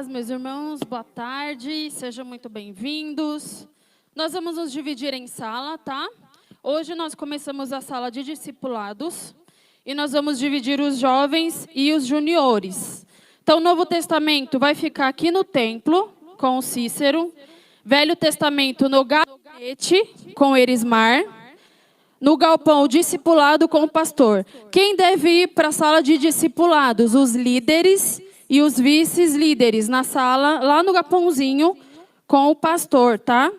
paz, meus irmãos, boa tarde, sejam muito bem-vindos. Nós vamos nos dividir em sala, tá? Hoje nós começamos a sala de discipulados e nós vamos dividir os jovens e os juniores. Então, o Novo Testamento vai ficar aqui no templo, com o Cícero, Velho Testamento no gabinete, com Erismar, no galpão, o discipulado com o pastor. Quem deve ir para a sala de discipulados? Os líderes e os vices-líderes na sala, lá no galpãozinho, com o pastor, tá?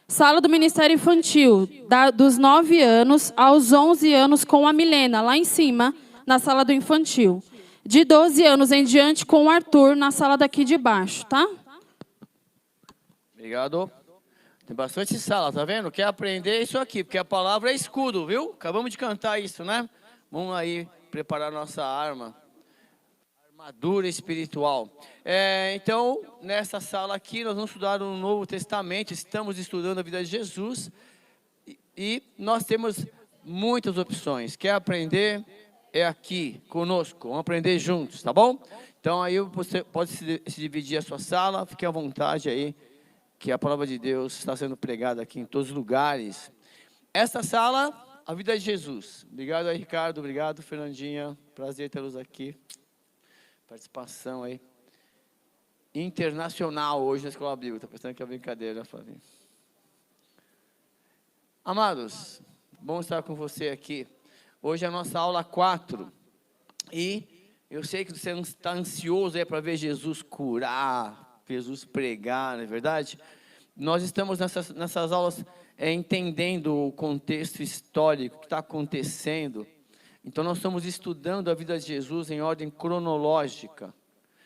Sala do Ministério Infantil, dos 9 anos aos 11 anos, com a Milena, lá em cima, na sala do infantil. De 12 anos em diante, com o Arthur, na sala daqui de baixo, tá? Obrigado. Tem bastante sala, tá vendo? Quer aprender isso aqui, porque a palavra é escudo, viu? Acabamos de cantar isso, né? Vamos aí preparar nossa armadura espiritual. Então, nessa sala aqui, nós vamos estudar o Novo Testamento, estamos estudando a vida de Jesus, e nós temos muitas opções. Quer aprender? É aqui, conosco, vamos aprender juntos, tá bom? Então, aí você pode se dividir a sua sala, fique à vontade aí, que a palavra de Deus está sendo pregada aqui em todos os lugares. Essa sala, a vida de Jesus. Obrigado aí, Ricardo, obrigado, Fernandinha, prazer tê-los aqui. Participação aí internacional hoje na Escola Bíblica. Está pensando que é brincadeira, Flavinho? Amados, bom estar com você aqui. Hoje é a nossa aula 4. E eu sei que você está ansioso aí para ver Jesus curar, Jesus pregar, não é verdade? Nós estamos nessas aulas entendendo o contexto histórico, o que está acontecendo. Então, nós estamos estudando a vida de Jesus em ordem cronológica,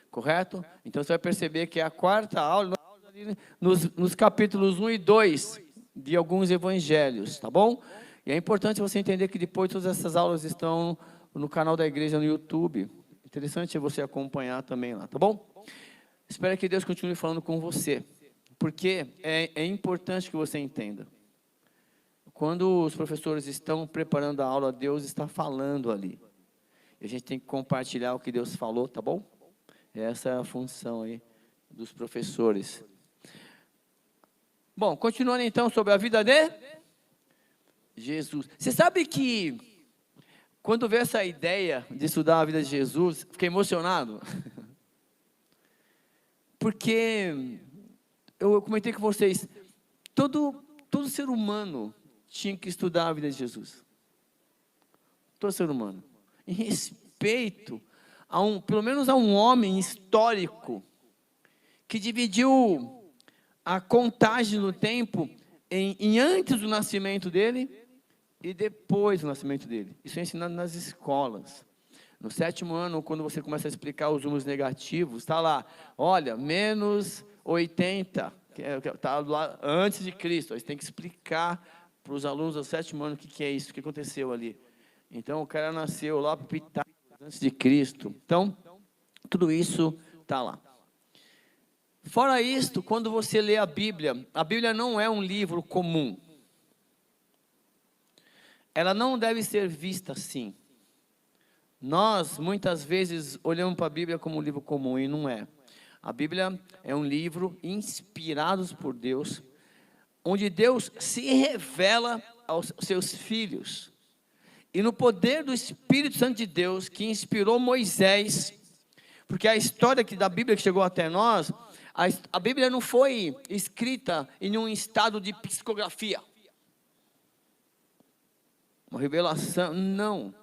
correto? Então, você vai perceber que é a quarta aula, nos capítulos 1 e 2 de alguns evangelhos, tá bom? E é importante você entender que depois todas essas aulas estão no canal da igreja no YouTube. Interessante você acompanhar também lá, tá bom? Espero que Deus continue falando com você, porque é importante que você entenda. Quando os professores estão preparando a aula, Deus está falando ali. E a gente tem que compartilhar o que Deus falou, tá bom? Essa é a função aí dos professores. Bom, continuando então sobre a vida de Jesus. Você sabe que quando veio essa ideia de estudar a vida de Jesus, fiquei emocionado. Porque eu comentei com vocês, todo ser humano tinha que estudar a vida de Jesus. Todo ser humano. Em respeito pelo menos a um homem histórico que dividiu a contagem do tempo em antes do nascimento dele e depois do nascimento dele. Isso é ensinado nas escolas. No 7º ano, quando você começa a explicar os números negativos, está lá, olha, menos 80, está lá antes de Cristo. Aí você tem que explicar para os alunos do 7º ano o que é isso, o que aconteceu ali. Então, o cara nasceu lá para Pitágoras, antes de Cristo. Então, tudo isso está lá. Fora isto, quando você lê a Bíblia não é um livro comum. Ela não deve ser vista assim. Nós, muitas vezes, olhamos para a Bíblia como um livro comum, e não é. A Bíblia é um livro inspirado por Deus, onde Deus se revela aos seus filhos. E no poder do Espírito Santo de Deus, que inspirou Moisés, porque a história da Bíblia que chegou até nós, a Bíblia não foi escrita em um estado de psicografia. Uma revelação, não.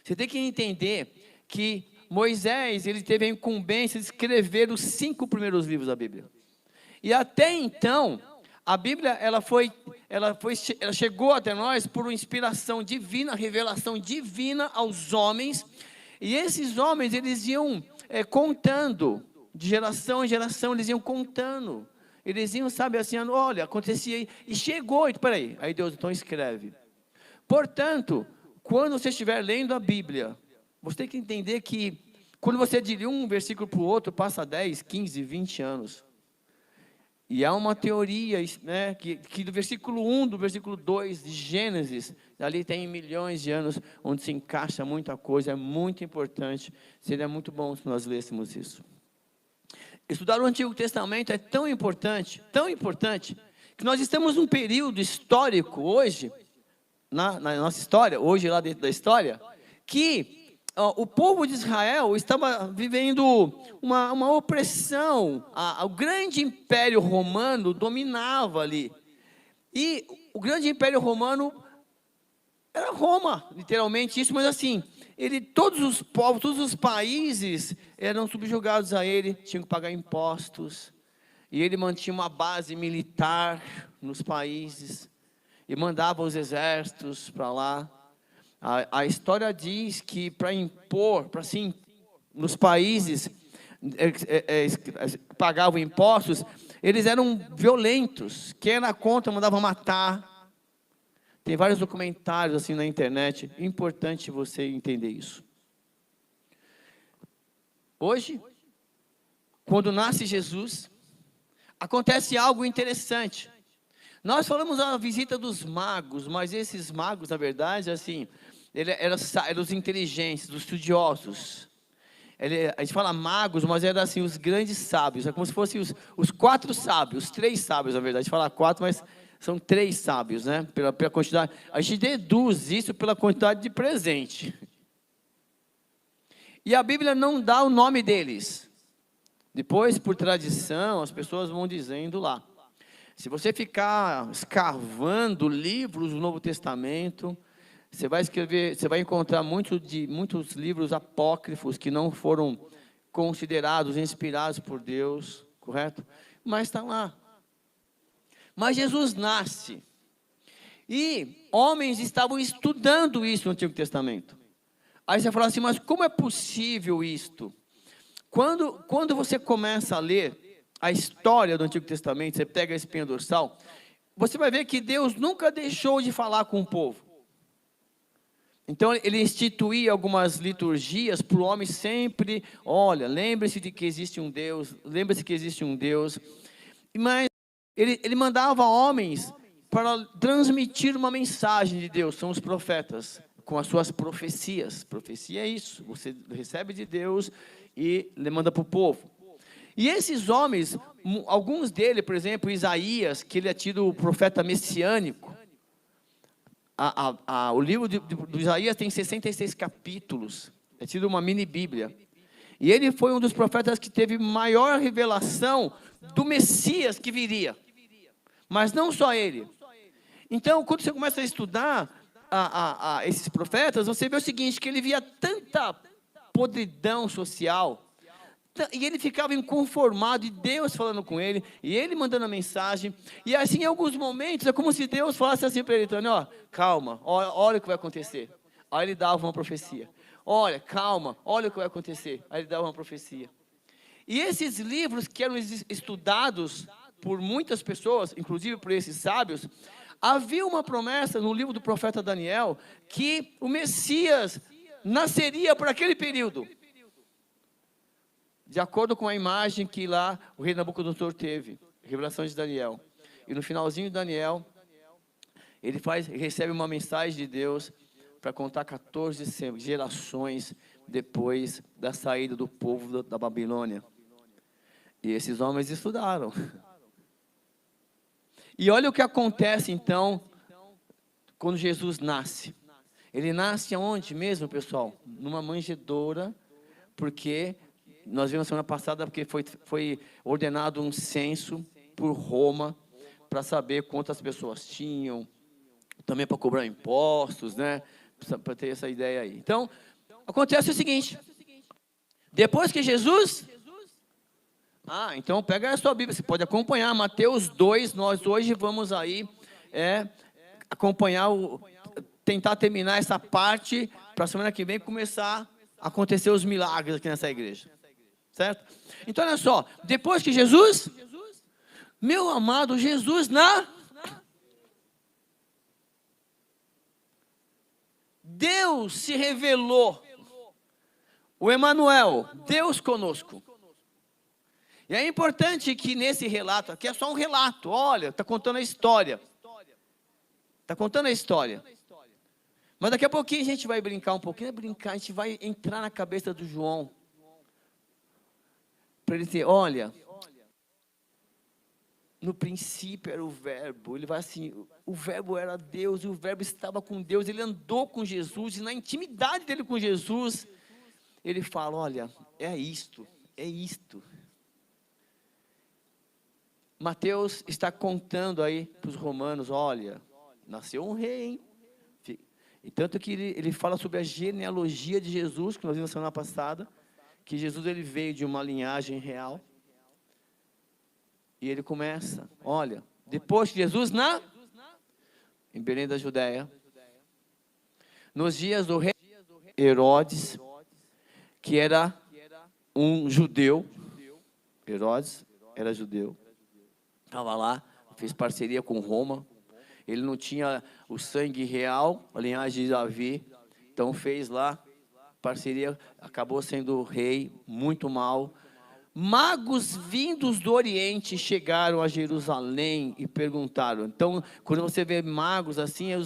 Você tem que entender que Moisés, ele teve a incumbência de escrever os 5 primeiros livros da Bíblia. E até então, a Bíblia, ela chegou até nós por uma inspiração divina, revelação divina aos homens. E esses homens, eles iam contando, de geração em geração, eles iam contando. Eles iam, sabe, assim, olha, acontecia e chegou, peraí, aí Deus, então escreve. Portanto, quando você estiver lendo a Bíblia, você tem que entender que, quando você de um versículo para o outro, passa 10, 15, 20 anos. E há uma teoria, né, que do versículo 1, do versículo 2 de Gênesis, ali tem milhões de anos, onde se encaixa muita coisa, é muito importante, seria muito bom se nós lêssemos isso. estudar o Antigo Testamento é tão importante, que nós estamos num período histórico hoje, na nossa história, hoje lá dentro da história, que o povo de Israel estava vivendo uma opressão, o grande império romano dominava ali. E o grande império romano era Roma, literalmente isso, mas assim, todos os povos, todos os países eram subjugados a ele, tinham que pagar impostos, e ele mantinha uma base militar nos países, e mandava os exércitos para lá. A história diz que para impor, nos países pagavam impostos, eles eram violentos, quem era contra mandava matar. Tem vários documentários assim na internet, é importante você entender isso. Hoje, quando nasce Jesus, acontece algo interessante. Nós falamos a visita dos magos, mas esses magos, na verdade, assim, eram os inteligentes, os estudiosos. A gente fala magos, mas eram assim, os grandes sábios, é como se fossem os 4 sábios, os 3 sábios, na verdade. A gente fala 4, mas são 3 sábios, né? Pela quantidade. A gente deduz isso pela quantidade de presente. E a Bíblia não dá o nome deles. Depois, por tradição, as pessoas vão dizendo lá. Se você ficar escavando livros do Novo Testamento, você vai encontrar muitos livros apócrifos que não foram considerados, inspirados por Deus, correto? Mas está lá. Mas Jesus nasce. E homens estavam estudando isso no Antigo Testamento. Aí você fala assim, mas como é possível isto? Quando você começa a ler a história do Antigo Testamento, você pega a espinha dorsal, você vai ver que Deus nunca deixou de falar com o povo. Então, ele instituía algumas liturgias para o homem sempre, olha, lembre-se de que existe um Deus, mas ele mandava homens para transmitir uma mensagem de Deus, são os profetas, com as suas profecias. Profecia é isso, você recebe de Deus e lhe manda para o povo. E esses homens, alguns deles, por exemplo, Isaías, que ele é tido o profeta messiânico. O livro do Isaías tem 66 capítulos, é tido uma mini Bíblia. E ele foi um dos profetas que teve maior revelação do Messias que viria. Mas não só ele. Então, quando você começa a estudar esses profetas, você vê o seguinte, que ele via tanta podridão social, e ele ficava inconformado, e Deus falando com ele, e ele mandando a mensagem, e assim, em alguns momentos, é como se Deus falasse assim para ele, ó, calma, olha o que vai acontecer. Aí ele dava uma profecia. Olha, calma, olha o que vai acontecer. Aí ele dava uma profecia. E esses livros que eram estudados por muitas pessoas, inclusive por esses sábios, havia uma promessa no livro do profeta Daniel, que o Messias nasceria por aquele período. De acordo com a imagem que lá o rei Nabucodonosor teve, revelação de Daniel. E no finalzinho de Daniel, ele recebe uma mensagem de Deus para contar 14 gerações depois da saída do povo da Babilônia. E esses homens estudaram. E olha o que acontece então, quando Jesus nasce. Ele nasce aonde mesmo, pessoal? Numa manjedoura, porque nós vimos semana passada, porque foi ordenado um censo por Roma, para saber quantas pessoas tinham, também para cobrar impostos, né? Para ter essa ideia aí. Então, acontece o seguinte, depois que Jesus... então pega a sua Bíblia, você pode acompanhar, Mateus 2, nós hoje vamos aí acompanhar, tentar terminar essa parte, para a semana que vem começar a acontecer os milagres aqui nessa igreja. Certo? Então, olha só, depois que Jesus, meu amado, Jesus Deus se revelou, o Emanuel, Deus conosco. E é importante que nesse relato, aqui é só um relato, olha, está contando a história. Está contando a história. Mas daqui a pouquinho a gente vai brincar um pouquinho, a gente vai entrar na cabeça do João. para ele dizer, olha, no princípio era o verbo. Ele vai assim, o verbo era Deus, e o verbo estava com Deus, ele andou com Jesus, e na intimidade dele com Jesus, ele fala, olha, é isto. Mateus está contando aí para os romanos, olha, nasceu um rei, hein? E tanto que ele fala sobre a genealogia de Jesus, que nós vimos na semana passada, que Jesus ele veio de uma linhagem real. E ele começa, olha, depois de Jesus em Belém da Judéia, nos dias do rei Herodes, que era um judeu, Herodes era judeu, estava lá, fez parceria com Roma, ele não tinha o sangue real, a linhagem de Davi, então fez lá parceria, acabou sendo rei, muito mal. Magos vindos do Oriente chegaram a Jerusalém e perguntaram. Então, quando você vê magos assim, é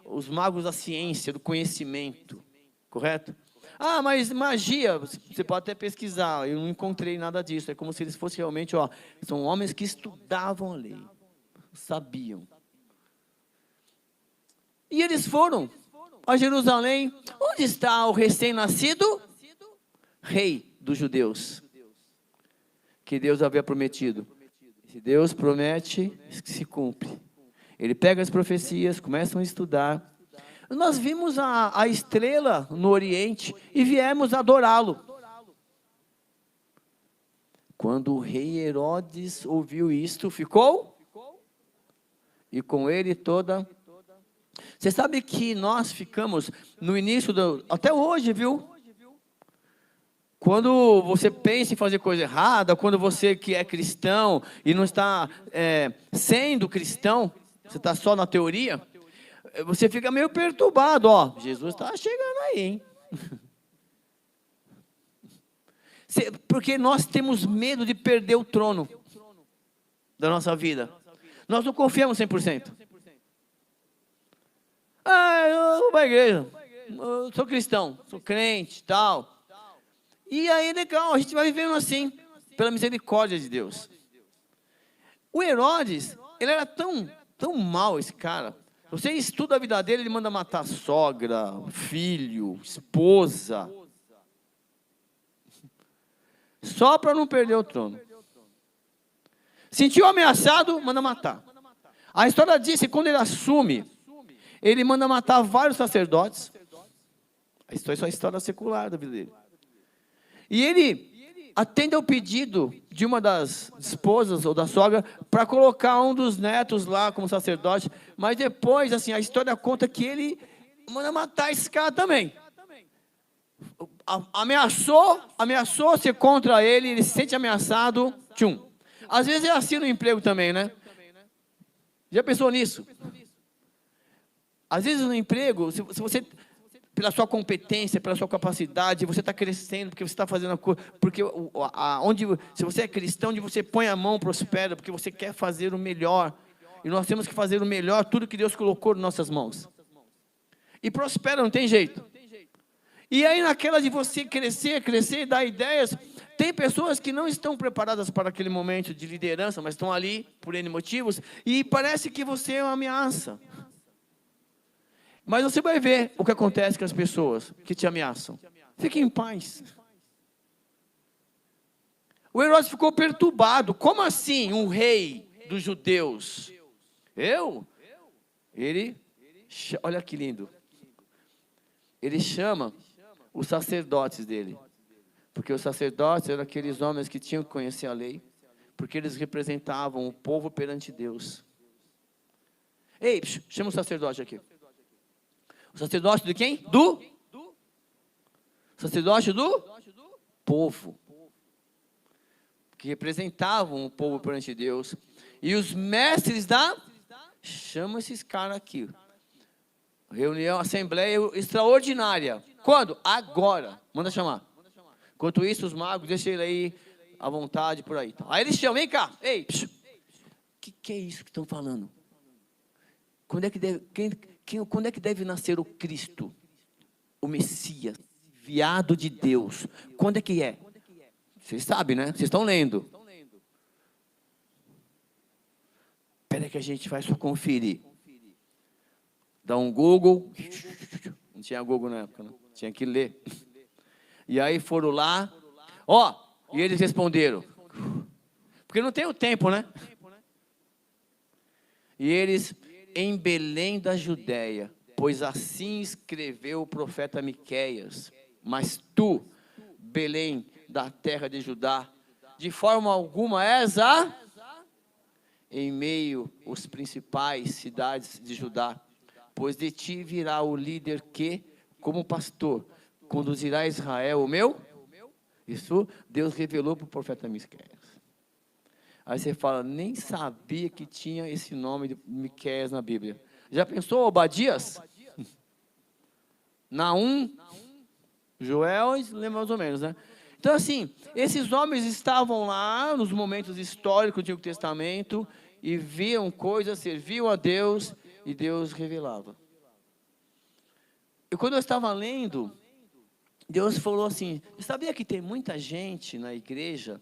os magos da ciência, do conhecimento, correto? Ah, mas magia, você pode até pesquisar, eu não encontrei nada disso, é como se eles fossem realmente, são homens que estudavam a lei, sabiam. E eles foram a Jerusalém, onde está o recém-nascido rei dos judeus, que Deus havia prometido. Se Deus promete, se cumpre. Ele pega as profecias, começam a estudar. Nós vimos a estrela no Oriente e viemos adorá-lo. Quando o rei Herodes ouviu isto, ficou? E com ele toda... Você sabe que nós ficamos no início, até hoje, viu? Quando você pensa em fazer coisa errada, quando você que é cristão e não está sendo cristão, você está só na teoria, você fica meio perturbado, Jesus está chegando aí, hein? Porque nós temos medo de perder o trono da nossa vida. Nós não confiamos 100%. Eu vou para a igreja, eu sou cristão, sou crente, tal. E aí, legal, a gente vai vivendo assim, pela misericórdia de Deus. O Herodes, ele era tão mal, esse cara. Você estuda a vida dele, ele manda matar sogra, filho, esposa. Só para não perder o trono. Sentiu ameaçado, manda matar. A história diz que quando ele assume, ele manda matar vários sacerdotes. Isso é só a história secular da vida dele. E ele atende ao pedido de uma das esposas ou da sogra para colocar um dos netos lá como sacerdote. Mas depois, assim, a história conta que ele manda matar esse cara também. Ameaçou ser contra ele, ele se sente ameaçado. Tchum. Às vezes é assim no emprego também, né? Já pensou nisso? Às vezes no emprego, se você, pela sua competência, pela sua capacidade, você está crescendo, porque você está fazendo a coisa, porque se você é cristão, onde você põe a mão, prospera, porque você quer fazer o melhor. E nós temos que fazer o melhor, tudo que Deus colocou nas nossas mãos. E prospera, não tem jeito. E aí naquela de você crescer, dar ideias, tem pessoas que não estão preparadas para aquele momento de liderança, mas estão ali por N motivos, e parece que você é uma ameaça. Mas você vai ver o que acontece com as pessoas que te ameaçam. Fique em paz. O Herodes ficou perturbado. Como assim um rei dos judeus? Olha que lindo. Ele chama os sacerdotes dele. Porque os sacerdotes eram aqueles homens que tinham que conhecer a lei. Porque eles representavam o povo perante Deus. Ei, chama o sacerdote aqui. O sacerdote de quem? Sacerdote do povo. Que representavam o povo perante Deus. E os mestres chama esses caras aqui. Reunião, assembleia extraordinária. Quando? Agora. Manda chamar. Enquanto isso, os magos, deixa ele aí à vontade por aí. Aí eles chamam, vem cá. Ei, que é isso que estão falando? Quando é que deve nascer o Cristo? O Messias, enviado de Deus. Quando é que é? Vocês sabem, né? Vocês estão lendo. Espera que a gente vai só conferir. Dá um Google. Não tinha Google na época, né? Tinha que ler. E aí foram lá. E eles responderam. Porque não tem o tempo, né? E eles, em Belém da Judéia, pois assim escreveu o profeta Miqueias. Mas tu, Belém, da terra de Judá, de forma alguma és em meio às principais cidades de Judá, pois de ti virá o líder que, como pastor, conduzirá Israel, o meu? Isso Deus revelou para o profeta Miqueias. Aí você fala, nem sabia que tinha esse nome de Miqueias na Bíblia. Já pensou Obadias? Naum, Joel, lembra mais ou menos, né? Então, assim, esses homens estavam lá nos momentos históricos do Antigo Testamento e viam coisas, serviam a Deus e Deus revelava. E quando eu estava lendo, Deus falou assim, sabia que tem muita gente na igreja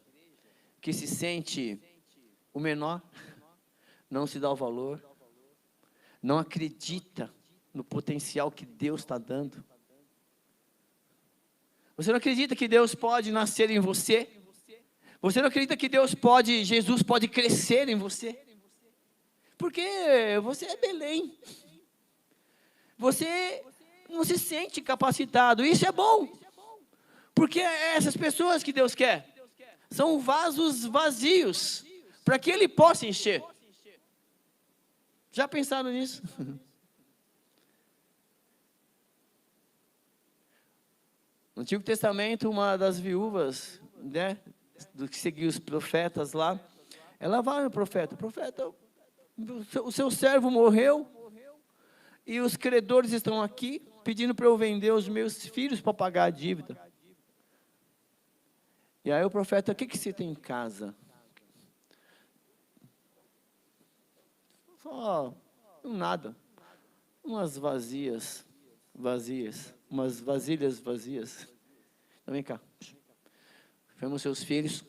que se sente o menor, não se dá o valor, não acredita no potencial que Deus está dando? Você não acredita que Deus pode nascer em você? Você não acredita que Jesus pode crescer em você? Porque você é Belém. Você não se sente capacitado. Isso é bom. Porque essas pessoas que Deus quer são vasos vazios para que Ele possa encher. Já pensaram nisso? No Antigo Testamento, uma das viúvas, né, do que seguia os profetas lá, ela vai no profeta, o seu servo morreu, e os credores estão aqui, pedindo para eu vender os meus filhos para pagar a dívida. E aí o profeta, o que você tem em casa? Só, nada, umas vasilhas, umas vasilhas vazias. Então vem cá, chama os seus filhos,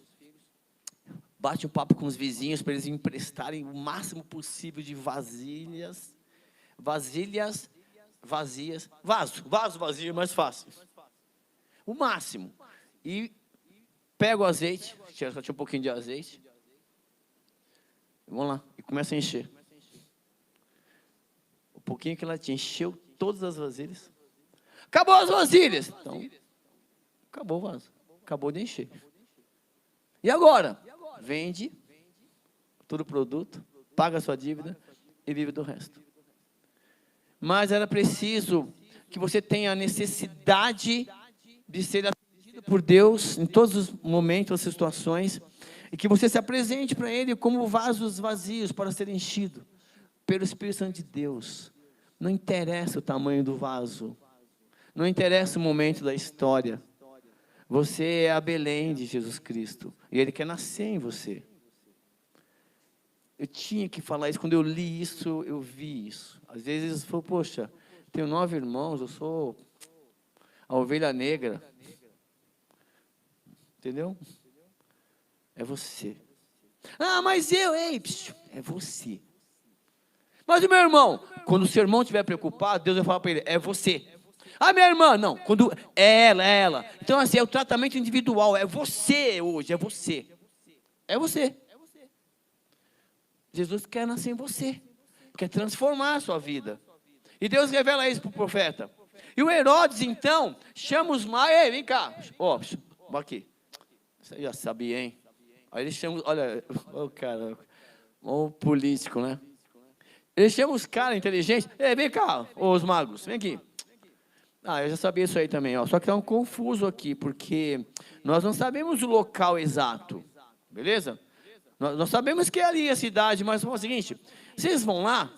bate um papo com os vizinhos para eles emprestarem o máximo possível de vasilhas vazias, vaso vazio é mais fácil, o máximo, e pega o azeite, só tinha um pouquinho de azeite, vamos lá, e começa a encher, o pouquinho que ela tinha, encheu todas as vasilhas, acabou as vasilhas, então, acabou o vaso, acabou de encher, e agora? Vende todo o produto, paga a sua dívida e vive do resto. Mas era preciso que você tenha a necessidade de ser atendido por Deus em todos os momentos, as situações, e que você se apresente para Ele como vasos vazios para ser enchido pelo Espírito Santo de Deus. Não interessa o tamanho do vaso, não interessa o momento da história. Você é a Belém de Jesus Cristo, e Ele quer nascer em você. Eu tinha que falar isso, quando eu li isso, eu vi isso. Às vezes eu falo, poxa, tenho 9 irmãos, eu sou a ovelha negra. Entendeu? É você. Ah, mas é você. Mas o meu irmão, quando o seu irmão estiver preocupado, Deus vai falar para ele, é você. Ah, minha irmã, não, quando é ela. Então, assim, é o tratamento individual, é você hoje, é você. É você. Jesus quer nascer em você, quer transformar a sua vida. E Deus revela isso para o profeta. E o Herodes, então, chama os magos, vem cá, aqui. Você já sabia, hein? Aí ele chama, olha, cara, o político, né? Ele chama os caras inteligentes, vem cá, os magos, vem aqui. Eu já sabia isso aí também, só que está um confuso aqui, porque nós não sabemos o local exato, beleza? Nós sabemos que é ali a cidade, mas é o seguinte, vocês vão lá,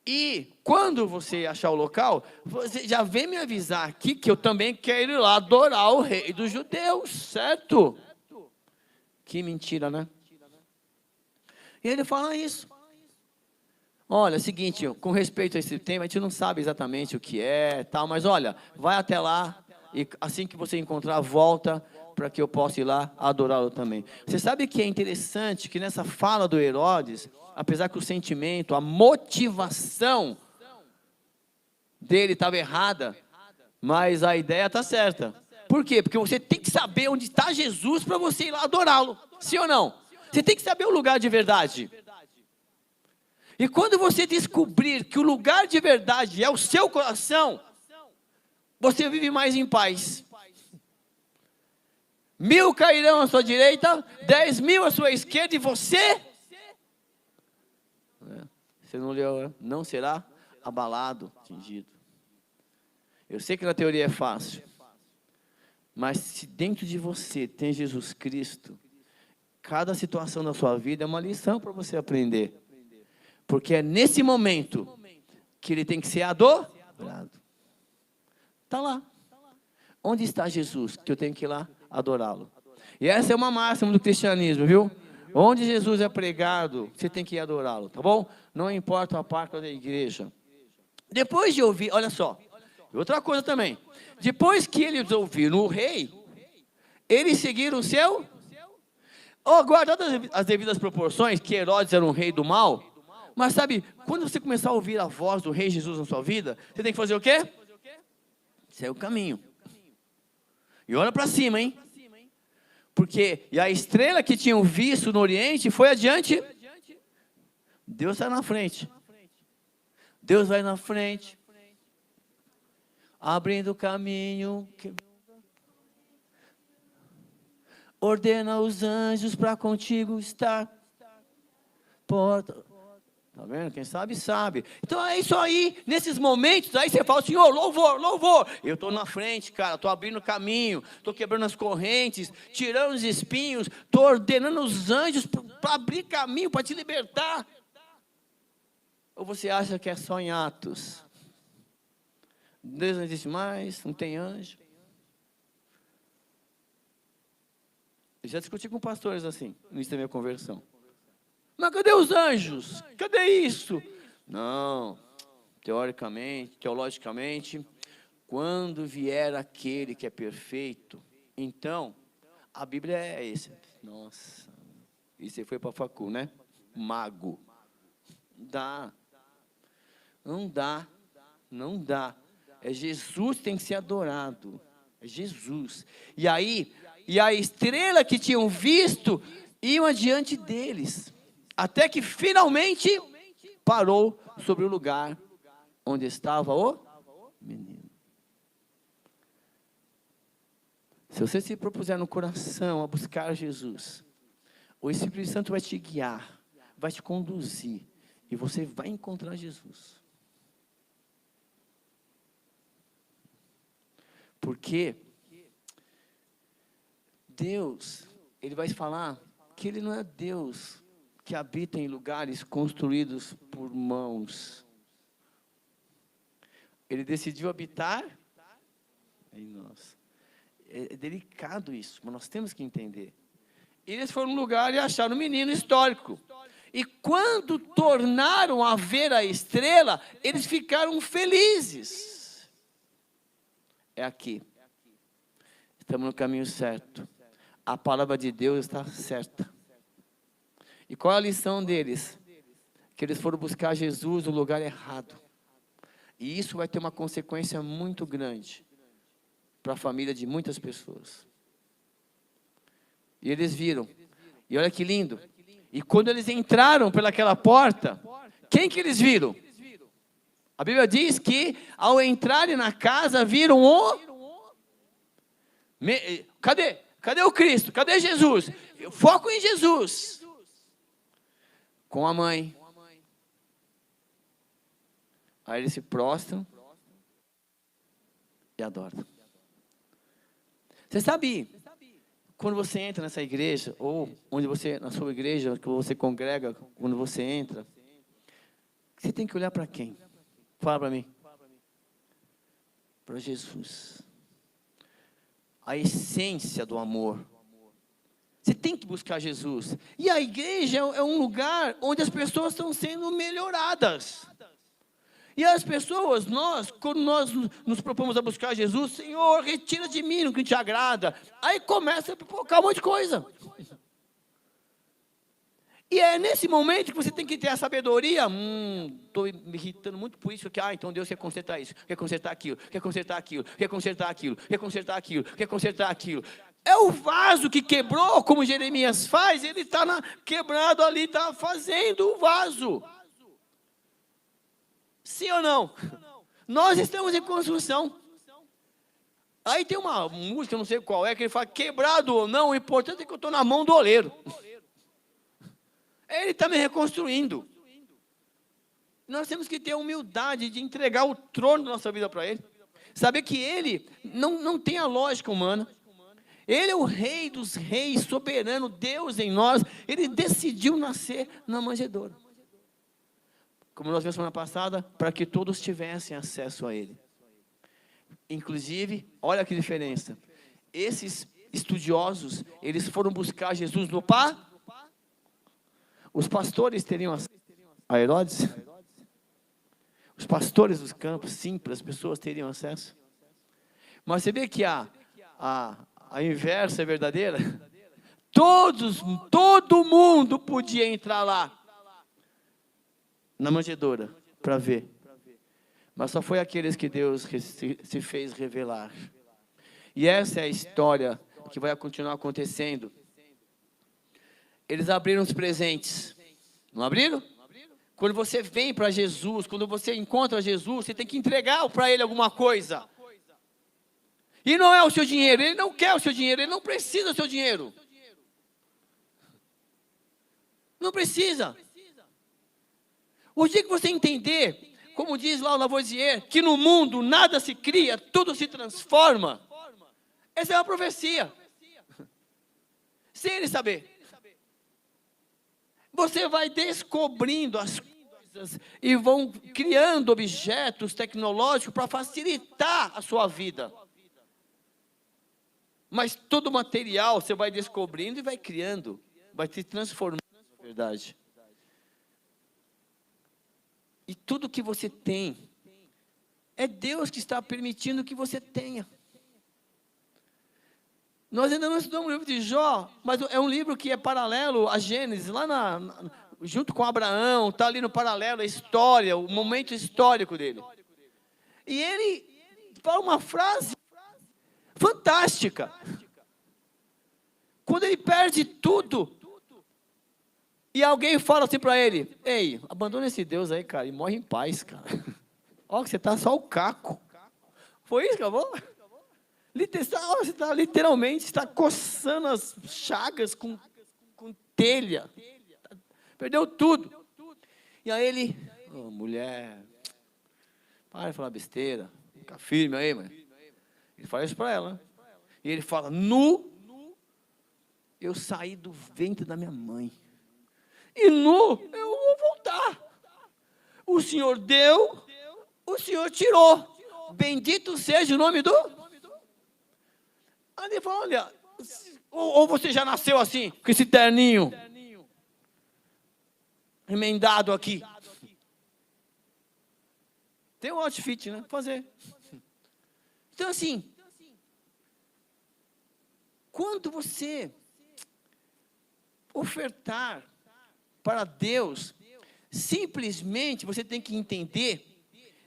e quando você achar o local, você já vem me avisar aqui, que eu também quero ir lá adorar o rei dos judeus, certo? Que mentira, né? E ele fala isso. Olha, é o seguinte, com respeito a esse tema, a gente não sabe exatamente o que é, tal, mas olha, vai até lá, e assim que você encontrar, volta para que eu possa ir lá adorá-lo também. Você sabe que é interessante que nessa fala do Herodes, apesar que o sentimento, a motivação dele estava errada, mas a ideia está certa. Por quê? Porque você tem que saber onde está Jesus para você ir lá adorá-lo. Sim ou não? Você tem que saber o lugar de verdade. E quando você descobrir que o lugar de verdade é o seu coração, você vive mais em paz. 1000 cairão à sua direita, 10.000 à sua esquerda, e você não leu, não será abalado, atingido. Eu sei que na teoria é fácil, mas se dentro de você tem Jesus Cristo, cada situação da sua vida é uma lição para você aprender. Porque é nesse momento que ele tem que ser adorado. Está lá. Onde está Jesus? Que eu tenho que ir lá adorá-lo. E essa é uma máxima do cristianismo, viu? Onde Jesus é pregado, você tem que ir adorá-lo, tá bom? Não importa a parte da igreja. Depois de ouvir, olha só, outra coisa também. Depois que eles ouviram o rei, eles seguiram o seu... guardadas as devidas proporções, que Herodes era um rei do mal, mas sabe, quando você começar a ouvir a voz do rei Jesus na sua vida, você tem que fazer o quê? Segue o caminho. E olha para cima, hein? Porque, e a estrela que tinham visto no Oriente foi adiante. Deus está na frente. Deus vai na frente. Abrindo o caminho. Ordena os anjos para contigo estar. Porta. Tá vendo? Quem sabe, sabe. Então é isso aí. Nesses momentos, aí você fala, Senhor, louvor, louvor. Eu estou na frente, cara. Estou abrindo o caminho. Estou quebrando as correntes. Tirando os espinhos. Estou ordenando os anjos para abrir caminho, para te libertar. Ou você acha que é só em Atos? Deus não existe mais, não tem anjo. Eu já discuti com pastores assim, no início da minha conversão. Mas cadê os anjos? Cadê isso? Não, teologicamente, quando vier aquele que é perfeito, então, a Bíblia é esse. Nossa, isso aí foi para a facu, né? Mago. Não dá. É Jesus que tem que ser adorado. É Jesus. E aí, a estrela que tinham visto, iam adiante deles. Até que finalmente parou sobre o lugar onde estava o menino. Se você se propuser no coração a buscar Jesus, o Espírito Santo vai te guiar, vai te conduzir, e você vai encontrar Jesus. Porque Deus, Ele vai falar que Ele não é Deus que habita em lugares construídos por mãos. Ele decidiu habitar em nós. É delicado isso, mas nós temos que entender. Eles foram no lugar e acharam um menino histórico. E quando tornaram a ver a estrela, eles ficaram felizes. É aqui. Estamos no caminho certo. A palavra de Deus está certa. E qual é a lição deles? Que eles foram buscar Jesus no lugar errado. E isso vai ter uma consequência muito grande para a família de muitas pessoas. E eles viram. E olha que lindo. E quando eles entraram pelaquela porta, quem que eles viram? A Bíblia diz que ao entrarem na casa, viram Cadê o Cristo? Cadê Jesus? Foco em Jesus. Com a mãe. Aí eles se prostram e adoram. Você sabe, quando você entra nessa igreja, ou onde você, na sua igreja, que você congrega, quando você entra, você tem que olhar para quem? Fala para mim. Para Jesus. A essência do amor. Você tem que buscar Jesus. E a igreja é um lugar onde as pessoas estão sendo melhoradas. E as pessoas, quando nós nos propomos a buscar Jesus, Senhor, retira de mim o que te agrada. Aí começa a pipocar um monte de coisa. E é nesse momento que você tem que ter a sabedoria. Estou me irritando muito por isso, que então Deus quer consertar isso, quer consertar aquilo, quer consertar aquilo, quer consertar aquilo, quer consertar aquilo, quer consertar aquilo. É o vaso que quebrou, como Jeremias faz, ele está quebrado ali, está fazendo o vaso. Sim ou não? Nós estamos em construção. Aí tem uma música, não sei qual é, que ele fala, quebrado ou não, o importante é que eu estou na mão do oleiro. Ele está me reconstruindo. Nós temos que ter a humildade de entregar o trono da nossa vida para Ele. Saber que Ele não tem a lógica humana. Ele é o Rei dos reis, soberano, Deus em nós. Ele decidiu nascer na manjedoura. Como nós vimos semana passada, para que todos tivessem acesso a Ele. Inclusive, olha que diferença. Esses estudiosos, eles foram buscar Jesus no Os pastores teriam acesso a Herodes? Os pastores dos campos, simples, as pessoas teriam acesso? Mas você vê que a inversa é verdadeira? Todo mundo podia entrar lá, na manjedoura, para ver. Mas só foi aqueles que Deus se fez revelar. E essa é a história que vai continuar acontecendo. Eles abriram os presentes. Não abriram? Quando você vem para Jesus, quando você encontra Jesus, você tem que entregar para Ele alguma coisa. E não é o seu dinheiro, Ele não quer o seu dinheiro, Ele não precisa do seu dinheiro. Não precisa. O dia que você entender, como diz lá o Lavoisier, que no mundo nada se cria, tudo se transforma. Essa é uma profecia. Sem ele saber. Você vai descobrindo as coisas e vão criando objetos tecnológicos para facilitar a sua vida. Mas todo material você vai descobrindo e vai criando, vai se transformando na verdade. E tudo que você tem, é Deus que está permitindo que você tenha. Nós ainda não estudamos o livro de Jó, mas é um livro que é paralelo a Gênesis, lá junto com Abraão, está ali no paralelo a história, o momento histórico dele. E ele fala uma frase fantástica. Quando ele perde tudo, e alguém fala assim para ele, ei, abandona esse Deus aí, cara, e morre em paz, cara. Ó, que você está só o caco. Foi isso que acabou? Você está literalmente está coçando as chagas com telha. Perdeu tudo. E aí ele, mulher, para de falar besteira. Fica firme aí, mãe. Ele fala isso para ela. E ele fala, eu saí do ventre da minha mãe. E eu vou voltar. O Senhor deu, o Senhor tirou. Bendito seja o nome do... Aí ele fala, olha, ou você já nasceu assim, com esse terninho emendado aqui. Tem um outfit, né? Fazer. Então assim, quando você ofertar para Deus, simplesmente você tem que entender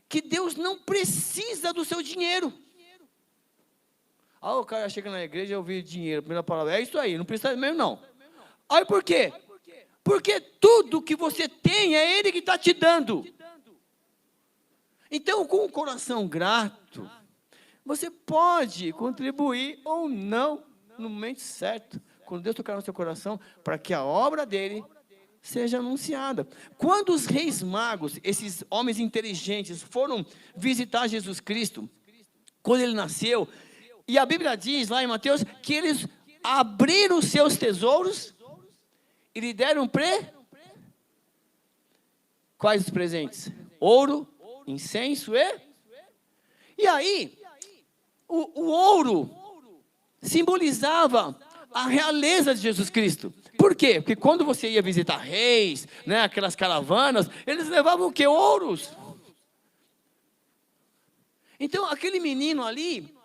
que Deus não precisa do seu dinheiro. O cara chega na igreja e ouve dinheiro, primeira palavra, é isso aí, não precisa mesmo não. Aí por quê? Porque tudo que você tem é Ele que está te dando. Então, com o coração grato, você pode contribuir ou não no momento certo, quando Deus tocar no seu coração, para que a obra dele seja anunciada. Quando os reis magos, esses homens inteligentes, foram visitar Jesus Cristo, quando ele nasceu, e a Bíblia diz lá em Mateus, que eles abriram os seus tesouros, e lhe deram quais os presentes? Ouro, incenso e aí, o ouro simbolizava a realeza de Jesus Cristo. Por quê? Porque quando você ia visitar reis, né, aquelas caravanas, eles levavam o quê? Ouros. Então, aquele menino ali,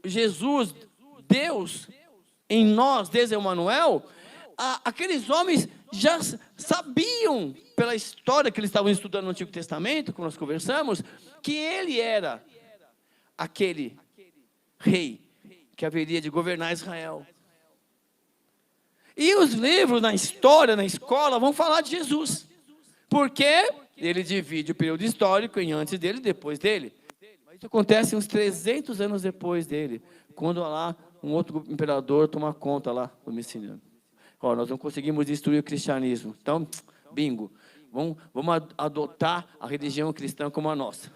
Jesus, Deus, em nós, Deus Emanuel, aqueles homens já sabiam, pela história que eles estavam estudando no Antigo Testamento, como nós conversamos, que ele era aquele rei que haveria de governar Israel. E os livros na história, na escola, vão falar de Jesus. Porque ele divide o período histórico em antes dele e depois dele. Mas isso acontece uns 300 anos depois dele, quando lá um outro imperador toma conta lá do Domiciano. Ó, nós não conseguimos destruir o cristianismo. Então, bingo, vamos adotar a religião cristã como a nossa.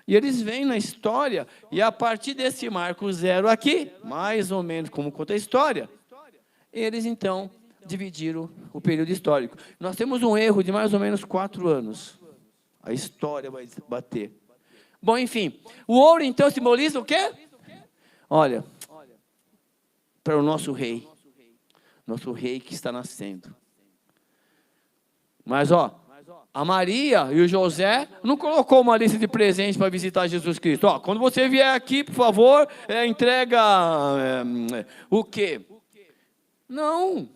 E eles vêm na história, e a partir desse marco zero aqui, mais ou menos como conta a história, eles então dividiram o período histórico. Nós temos um erro de mais ou menos 4 anos. A história vai bater. Bom, enfim, o ouro então simboliza o quê? Olha, para o nosso rei que está nascendo. Mas, ó, a Maria e o José não colocou uma lista de presentes para visitar Jesus Cristo. Ó, quando você vier aqui, por favor, entrega o quê? Não.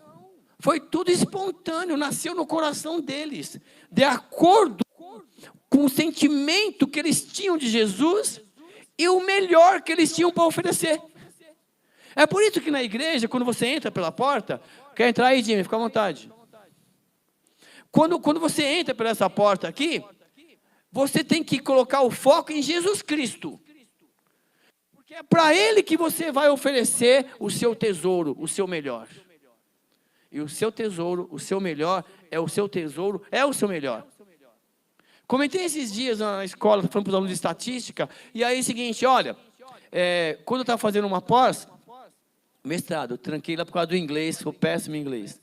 Foi tudo espontâneo, nasceu no coração deles, de acordo com o sentimento que eles tinham de Jesus e o melhor que eles tinham para oferecer. É por isso que na igreja, quando você entra pela porta, quer entrar aí, Jimmy, fica à vontade. Quando você entra por essa porta aqui, você tem que colocar o foco em Jesus Cristo. Porque é para Ele que você vai oferecer o seu tesouro, o seu melhor. E o seu tesouro, o seu melhor, é o seu tesouro, é o seu melhor. Comentei esses dias na escola, falando para os alunos de estatística, e aí é o seguinte, olha, quando eu estava fazendo uma pós, mestrado, eu tranquei lá por causa do inglês, sou péssimo em inglês.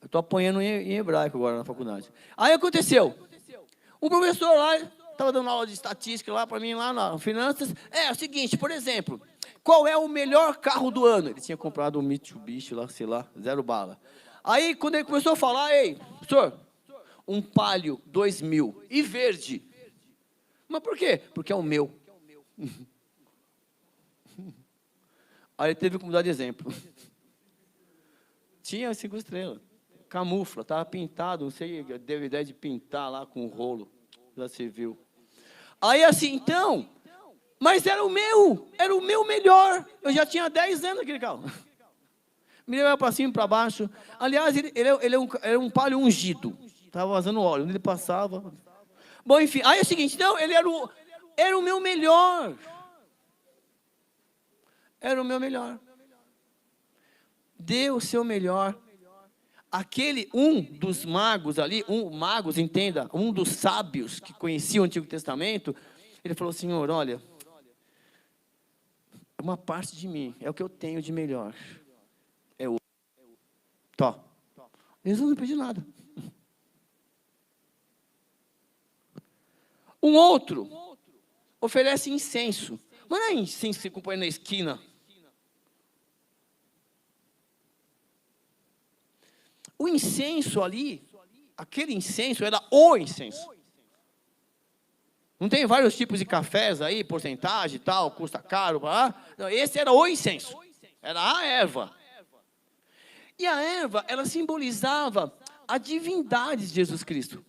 Eu estou apanhando em hebraico agora na faculdade. Aí aconteceu, o professor lá, estava dando aula de estatística lá para mim, lá na finanças, é o seguinte, por exemplo, qual é o melhor carro do ano? Ele tinha comprado um Mitsubishi lá, sei lá, 0 bala. Aí, quando ele começou a falar, ei, professor, um Palio 2000 e verde. Mas por quê? Porque é o meu. Aí ele teve que mudar de exemplo. Tinha 5 estrelas. Camufla, estava pintado, não sei, deu ideia de pintar lá com o rolo. Já se viu. Aí assim, então, mas era o meu melhor. Eu já tinha 10 anos aquele carro. Me levava para cima e para baixo. Aliás, ele é um Palio ungido. Estava vazando óleo, onde ele passava. Bom, enfim, aí é o seguinte, então, ele era o meu melhor. Era o meu melhor. Dê o seu melhor. Aquele, um dos magos ali, magos, entenda, um dos sábios que conhecia o Antigo Testamento, ele falou, Senhor, olha, uma parte de mim, é o que eu tenho de melhor. É o... Tó. Jesus não pediu nada. Um outro oferece incenso. Mas não é incenso que você compõe na esquina. O incenso ali, aquele incenso era o incenso. Não tem vários tipos de cafés aí, porcentagem e tal, custa caro. Não, esse era o incenso. Era a erva. E a erva, ela simbolizava a divindade de Jesus Cristo.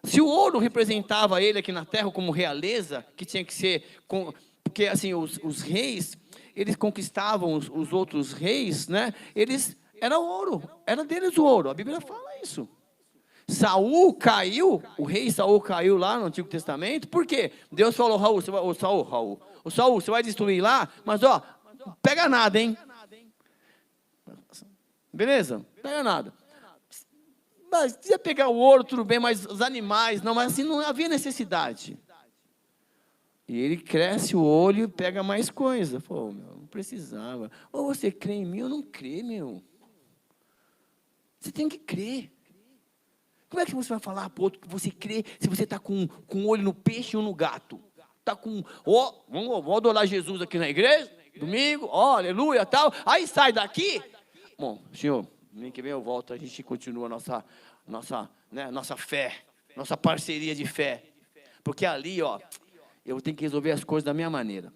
Se o ouro representava ele aqui na terra como realeza, que tinha que ser... Porque assim, os reis, eles conquistavam os outros reis, né? Eles... Era ouro, era deles o ouro, a Bíblia fala isso. Saul caiu, o rei Saul caiu lá no Antigo Testamento, por quê? Deus falou, Saul, você vai destruir lá, mas ó, pega nada, hein? Beleza? Pega nada. Mas se ia pegar o ouro, tudo bem, mas os animais, não, mas assim não havia necessidade. E ele cresce o olho e pega mais coisa. Pô, meu, não precisava. Ou você crê em mim ou não crê, meu. Você tem que crer. Como é que você vai falar para o outro que você crê se você está com um olho no peixe ou no gato? Está com, vamos adorar Jesus aqui na igreja, domingo, aleluia, tal. Aí sai daqui. Bom, senhor, nem que vem eu volto, a gente continua nossa fé, nossa parceria de fé. Porque ali, Eu tenho que resolver as coisas da minha maneira.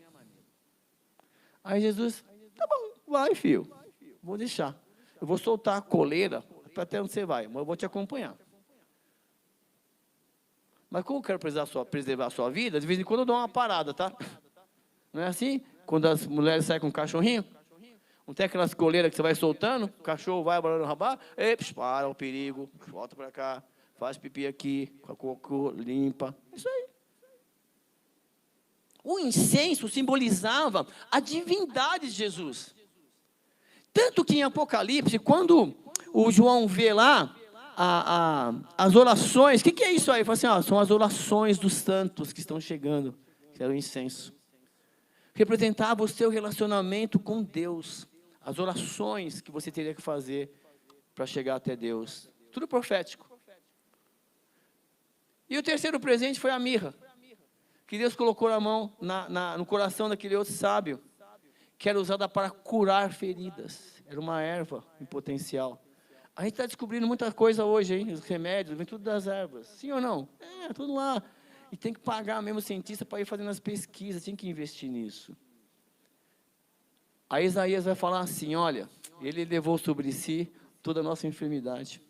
Aí Jesus, tá bom, vai, filho. Vou deixar. Eu vou soltar a coleira para até onde você vai, mas eu vou te acompanhar. Mas como eu quero preservar a sua vida, de vez em quando eu dou uma parada, tá? Não é assim? Quando as mulheres saem com um cachorrinho, não tem aquelas coleiras que você vai soltando, o cachorro vai abalando o rabá, para o perigo, volta para cá, faz pipi aqui, com a cocô, limpa. Isso aí. O incenso simbolizava a divindade de Jesus. Tanto que em Apocalipse, quando o João vê lá as orações, o que é isso aí? Ele fala assim, ó, são as orações dos santos que estão chegando, que era o incenso. Representava o seu relacionamento com Deus, as orações que você teria que fazer para chegar até Deus. Tudo profético. E o terceiro presente foi a mirra, que Deus colocou na mão, no coração daquele outro sábio, que era usada para curar feridas. Era uma erva em potencial. A gente está descobrindo muita coisa hoje, hein? Os remédios, vem tudo das ervas. Sim ou não? É, tudo lá. E tem que pagar mesmo cientista para ir fazendo as pesquisas, tem que investir nisso. Aí Isaías vai falar assim, olha, ele levou sobre si toda a nossa enfermidade,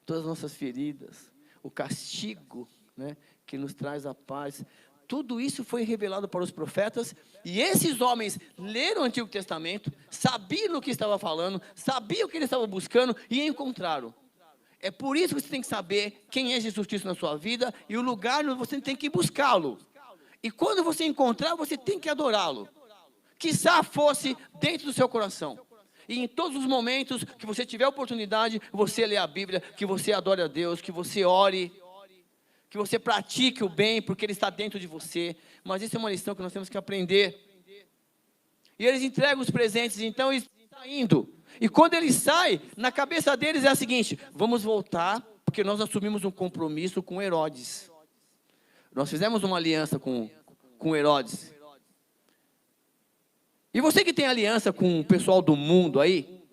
todas as nossas feridas, o castigo, né, que nos traz a paz. Tudo isso foi revelado para os profetas, e esses homens leram o Antigo Testamento, sabiam o que estava falando, sabiam o que eles estavam buscando e encontraram. É por isso que você tem que saber quem é Jesus Cristo na sua vida e o lugar onde você tem que buscá-lo. E quando você encontrar, você tem que adorá-lo. Quiçá fosse dentro do seu coração. E em todos os momentos que você tiver oportunidade, você lê a Bíblia, que você adore a Deus, que você ore, que você pratique o bem, porque Ele está dentro de você. Mas isso é uma lição que nós temos que aprender. E eles entregam os presentes, então eles estão indo. E quando ele sai, na cabeça deles é a seguinte, vamos voltar, porque nós assumimos um compromisso com Herodes. Nós fizemos uma aliança com Herodes. E você que tem aliança com o pessoal do mundo aí,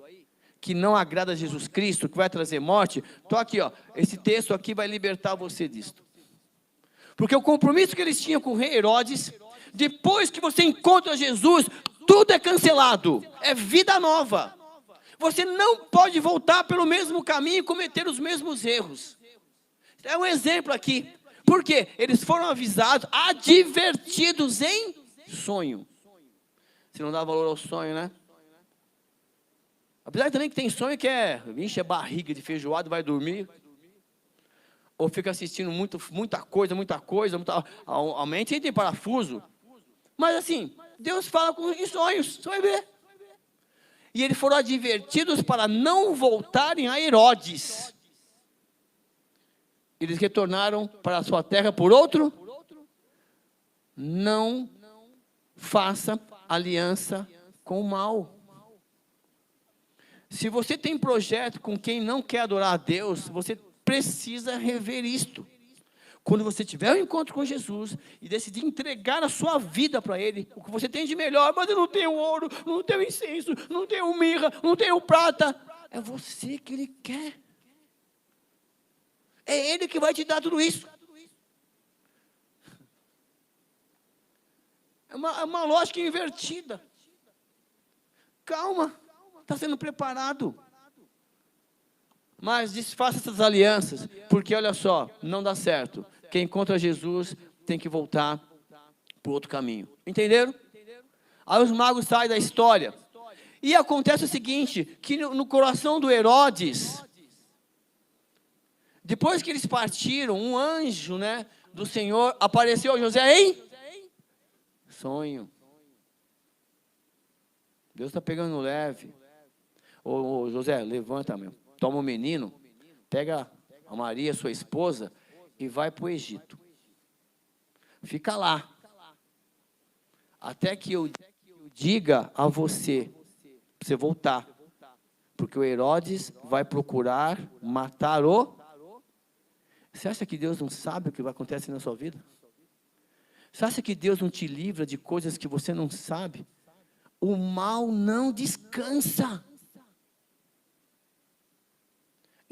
que não agrada a Jesus Cristo, que vai trazer morte, então aqui, ó, esse texto aqui vai libertar você disto. Porque o compromisso que eles tinham com o rei Herodes, depois que você encontra Jesus, tudo é cancelado, é vida nova. Você não pode voltar pelo mesmo caminho e cometer os mesmos erros. É um exemplo aqui. Por quê? Eles foram avisados, advertidos em sonho. Você não dá valor ao sonho, né? Apesar também que tem sonho que enche a barriga de feijoada e vai dormir. Ou fica assistindo muita coisa, a mente entra em parafuso. Mas assim, Deus fala em sonhos, você vai ver. E eles foram advertidos para não voltarem a Herodes. Eles retornaram para a sua terra por outro. Não faça aliança com o mal. Se você tem projeto com quem não quer adorar a Deus, você precisa rever isto. Quando você tiver um encontro com Jesus e decidir entregar a sua vida para Ele, o que você tem de melhor, mas eu não tenho ouro, não tenho incenso, não tenho mirra, não tenho prata, é você que Ele quer. É Ele que vai te dar tudo isso. É uma lógica invertida. Calma, está sendo preparado. Mas desfaça essas alianças, porque olha só, não dá certo. Quem encontra Jesus tem que voltar para o outro caminho. Entenderam? Aí os magos saem da história. E acontece o seguinte, que no coração do Herodes, depois que eles partiram, um anjo, né, do Senhor apareceu a José em sonho. Deus está pegando leve. Ô José, levanta, meu. Toma o menino, pega a Maria, sua esposa, e vai para o Egito. Fica lá. Até que eu diga a você, para você voltar. Porque o Herodes vai procurar matar o... Você acha que Deus não sabe o que vai acontecer na sua vida? Você acha que Deus não te livra de coisas que você não sabe? O mal não descansa.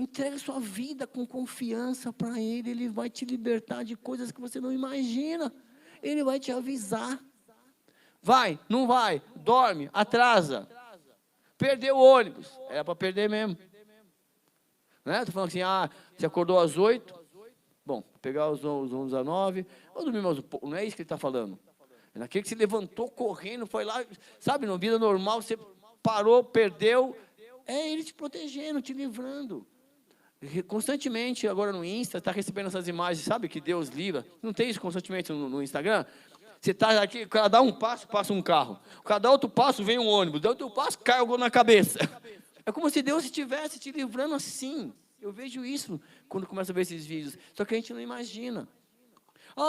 Entrega sua vida com confiança para Ele. Ele vai te libertar de coisas que você não imagina. Ele vai te avisar. Vai, não vai, dorme, atrasa. Perdeu o ônibus. Era para perder mesmo. Né? Estou falando assim, você acordou às 8. Bom, pegar os 11 às 9. Ou dormir mais um pouco. Não é isso que ele está falando. É naquele que se levantou correndo, foi lá. Sabe, na vida normal, você parou, perdeu. É Ele te protegendo, te livrando. Constantemente, agora no Insta, está recebendo essas imagens, sabe, que Deus livra. Não tem isso constantemente no Instagram? Você está aqui, o cara dá um passo, passa um carro. O cara dá outro passo, vem um ônibus. Dá outro passo, cai algo na cabeça. É como se Deus estivesse te livrando assim. Eu vejo isso quando começo a ver esses vídeos. Só que a gente não imagina.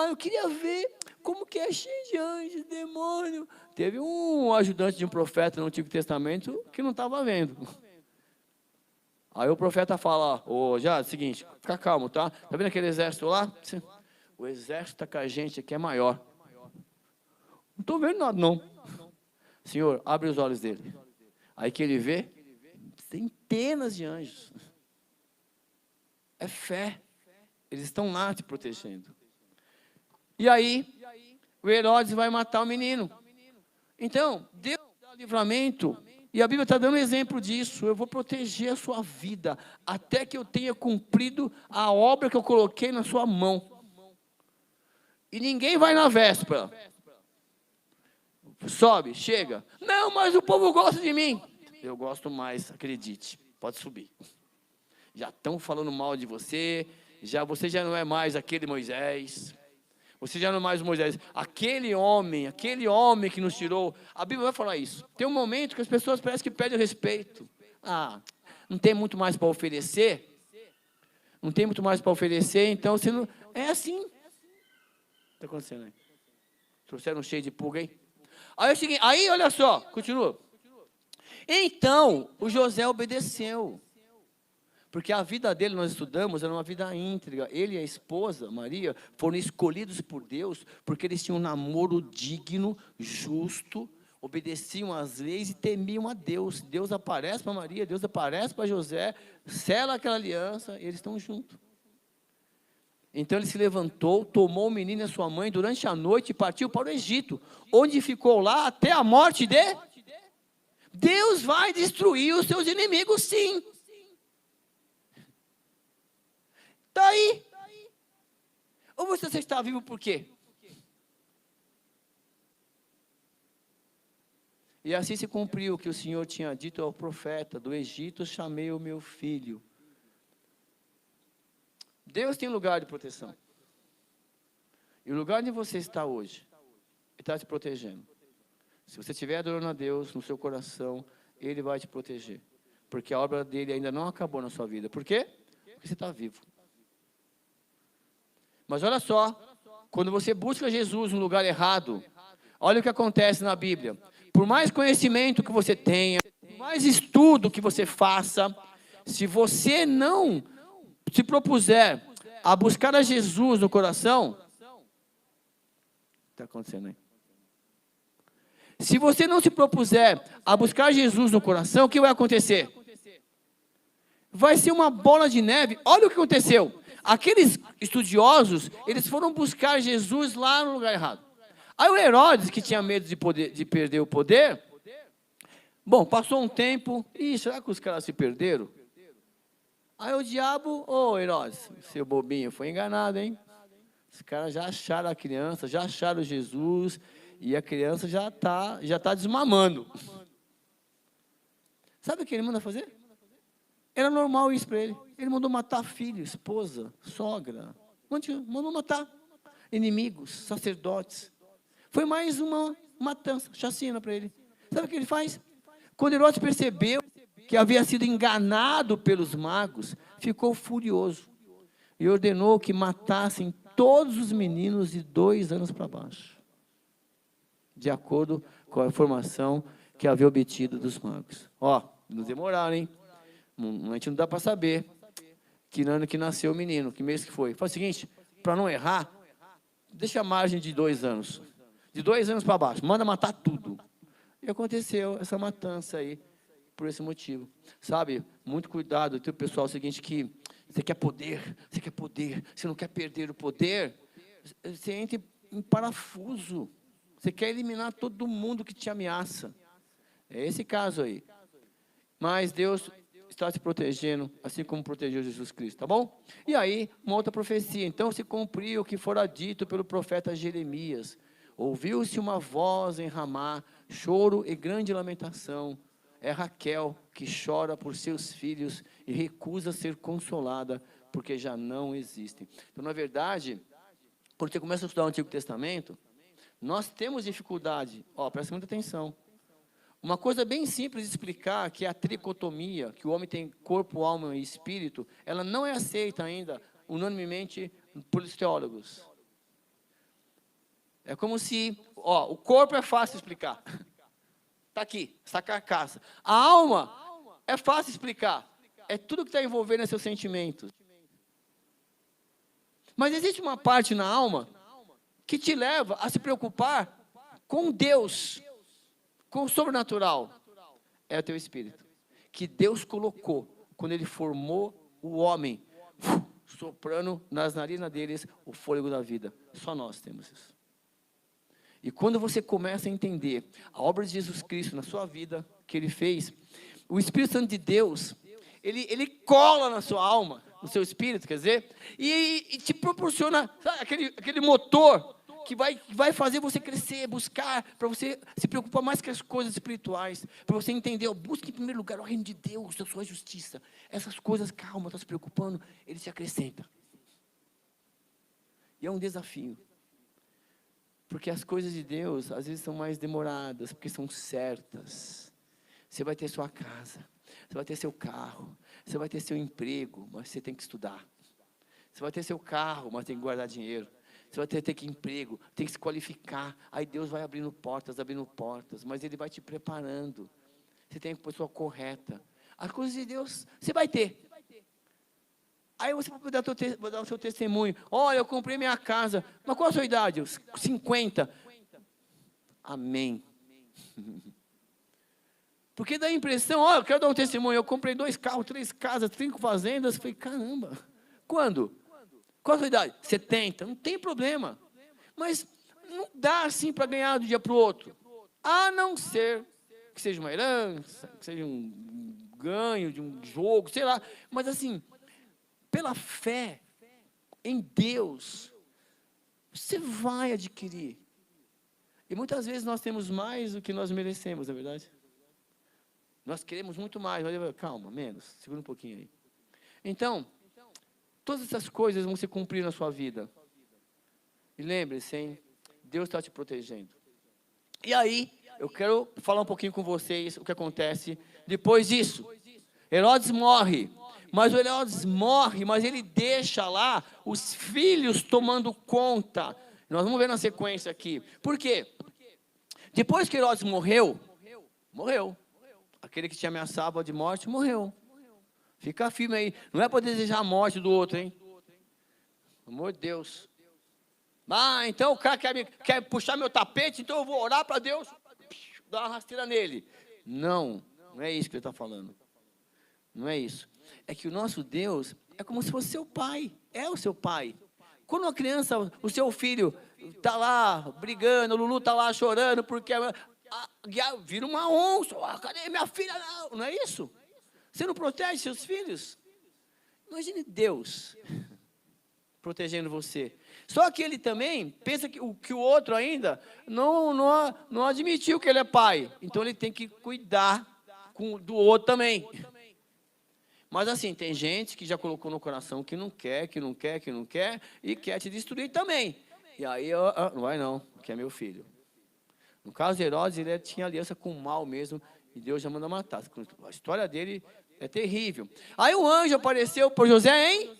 Eu queria ver como que é cheio de anjos, demônio. Teve um ajudante de um profeta no Antigo Testamento que não estava vendo. Aí o profeta fala, Jade, seguinte, fica calmo, tá? Tá vendo aquele exército lá? O exército está com a gente aqui é maior. Não estou vendo nada, não. Senhor, abre os olhos dele. Aí que ele vê centenas de anjos. É fé. Eles estão lá te protegendo. E aí, o Herodes vai matar o menino. Então, Deus dá livramento. E a Bíblia está dando exemplo disso. Eu vou proteger a sua vida até que eu tenha cumprido a obra que eu coloquei na sua mão. E ninguém vai na véspera. Sobe, chega. Não, mas o povo gosta de mim. Eu gosto mais, acredite. Pode subir. Já estão falando mal de você. Você já não é mais aquele Moisés. Você já não é mais o Moisés. Aquele homem que nos tirou. A Bíblia vai falar isso. Tem um momento que as pessoas parecem que perdem o respeito. Não tem muito mais para oferecer. Não tem muito mais para oferecer, então você não. É assim. O que está acontecendo aí? Trouxeram cheio de pulga, hein? Aí é o seguinte, olha só, continua. Então, o José obedeceu. Porque a vida dele, nós estudamos, era uma vida íntegra. Ele e a esposa, Maria, foram escolhidos por Deus, porque eles tinham um namoro digno, justo, obedeciam às leis e temiam a Deus. Deus aparece para Maria, Deus aparece para José, sela aquela aliança, e eles estão juntos. Então ele se levantou, tomou o menino e a sua mãe durante a noite e partiu para o Egito, onde ficou lá até a morte de... Deus vai destruir os seus inimigos, sim. Está aí. Ou você está vivo por quê? E assim se cumpriu o que o Senhor tinha dito ao profeta: do Egito chamei o meu filho. Deus tem um lugar de proteção. E o lugar onde você está hoje, Ele está te protegendo. Se você estiver adorando a Deus no seu coração, Ele vai te proteger. Porque a obra dele ainda não acabou na sua vida. Por quê? Porque você está vivo. Mas olha só, quando você busca Jesus no lugar errado, olha o que acontece na Bíblia. Por mais conhecimento que você tenha, por mais estudo que você faça, se você não se propuser a buscar a Jesus no coração, o que está acontecendo aí? Se você não se propuser a buscar Jesus no coração, o que vai acontecer? Vai ser uma bola de neve. Olha o que aconteceu. Aqueles estudiosos, eles foram buscar Jesus lá no lugar errado. Aí o Herodes, que tinha medo de perder o poder, bom, passou um tempo, será que os caras se perderam? Aí o diabo, Herodes, seu bobinho, foi enganado, hein? Os caras já acharam a criança, já acharam Jesus, e a criança já tá desmamando. Sabe o que ele manda fazer? Era normal isso para ele. Ele mandou matar filho, esposa, sogra. Mandou matar inimigos, sacerdotes. Foi mais uma matança, chacina para ele. Sabe o que ele faz? Quando Herodes percebeu que havia sido enganado pelos magos, ficou furioso. E ordenou que matassem todos os meninos de 2 anos para baixo. De acordo com a informação que havia obtido dos magos. Não demoraram, hein? A gente não dá para saber que ano que nasceu o menino, que mês que foi. Faz o seguinte, para não errar, deixa a margem de 2 anos. De 2 anos para baixo, manda matar tudo. E aconteceu essa matança aí. por esse motivo. Sabe, muito cuidado, teu pessoal, é o seguinte, que você quer poder, você não quer perder o poder, você entra em parafuso, você quer eliminar todo mundo que te ameaça. É esse caso aí. Mas Deus está te protegendo, assim como protegeu Jesus Cristo, tá bom? E aí, uma outra profecia. Então se cumpriu o que fora dito pelo profeta Jeremias. Ouviu-se uma voz em Ramá, choro e grande lamentação. É Raquel que chora por seus filhos e recusa ser consolada, porque já não existem. Então, na verdade, quando você começa a estudar o Antigo Testamento, nós temos dificuldade. Presta muita atenção. Uma coisa bem simples de explicar, que é a tricotomia, que o homem tem corpo, alma e espírito, ela não é aceita ainda unanimemente pelos teólogos. É como se, o corpo é fácil de explicar. Está aqui, essa carcaça. A alma é fácil de explicar. É tudo que está envolvendo seus sentimentos. Mas existe uma parte na alma que te leva a se preocupar com Deus, com o sobrenatural. É o teu espírito, que Deus colocou quando Ele formou o homem, soprando nas narinas deles o fôlego da vida. Só nós temos isso. E quando você começa a entender a obra de Jesus Cristo na sua vida, que Ele fez, o Espírito Santo de Deus, ele cola na sua alma, no seu espírito, quer dizer, e te proporciona, sabe, aquele motor que vai fazer você crescer, buscar, para você se preocupar mais com as coisas espirituais, para você entender, busque em primeiro lugar o reino de Deus, a sua justiça. Essas coisas, calma, está se preocupando, Ele te acrescenta. E é um desafio. Porque as coisas de Deus, às vezes, são mais demoradas, porque são certas. Você vai ter sua casa, você vai ter seu carro, você vai ter seu emprego, mas você tem que estudar. Você vai ter seu carro, mas tem que guardar dinheiro. Você vai ter que emprego, tem que se qualificar. Aí Deus vai abrindo portas, mas Ele vai te preparando. Você tem a pessoa correta. As coisas de Deus, você vai ter. Aí você vai dar o seu testemunho. Olha, eu comprei minha casa. Mas qual a sua idade? 50. Amém. Porque dá a impressão, eu quero dar um testemunho. Eu comprei 2 carros, 3 casas, 5 fazendas. Eu falei, caramba. Quando? Qual a sua idade? 70. Não tem problema. Mas não dá assim para ganhar de um dia para o outro. A não ser que seja uma herança, que seja um ganho de um jogo, sei lá. Mas assim, pela fé em Deus, você vai adquirir. E muitas vezes nós temos mais do que nós merecemos, não é verdade? Nós queremos muito mais. Calma, menos. Segura um pouquinho aí. Então, todas essas coisas vão se cumprir na sua vida. E lembre-se, hein? Deus está te protegendo. E aí, eu quero falar um pouquinho com vocês o que acontece depois disso. Herodes morre. Mas o Herodes morre, mas ele deixa lá os filhos tomando conta. Nós vamos ver na sequência aqui. Por quê? Depois que Herodes morreu. Aquele que te ameaçava de morte, morreu. Fica firme aí. Não é para desejar a morte do outro, hein? Pelo amor de Deus. Então o cara quer puxar meu tapete, então eu vou orar para Deus dar uma rasteira nele. Não é isso que ele está falando. Não é isso. É que o nosso Deus é como se fosse seu pai. É o seu pai. Quando uma criança, o seu filho, está lá brigando, o Lulu está lá chorando, porque vira uma onça. Cadê minha filha? Não é isso? Você não protege seus filhos? Imagine Deus protegendo você. Só que ele também pensa que o outro ainda não admitiu que ele é pai. Então ele tem que cuidar do outro também. Mas assim, tem gente que já colocou no coração que não quer, e quer te destruir também. E aí, não vai não, que é meu filho. No caso de Herodes, ele tinha aliança com o mal mesmo, e Deus já manda matar. A história dele é terrível. Aí um anjo apareceu para José, hein?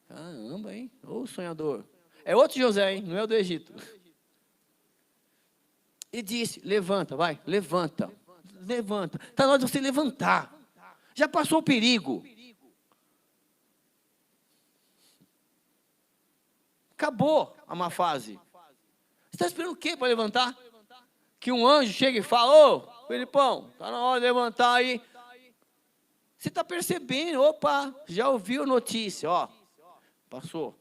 Caramba, hein? Ô sonhador. É outro José, hein? Não é o do Egito. E disse, levanta, vai, levanta. Está na hora de você levantar. Já passou o perigo. Acabou a má fase. Você está esperando o quê para levantar? Que um anjo chegue e fale, Felipão, está na hora de levantar aí. Você está percebendo, opa, já ouviu notícia, ó, passou,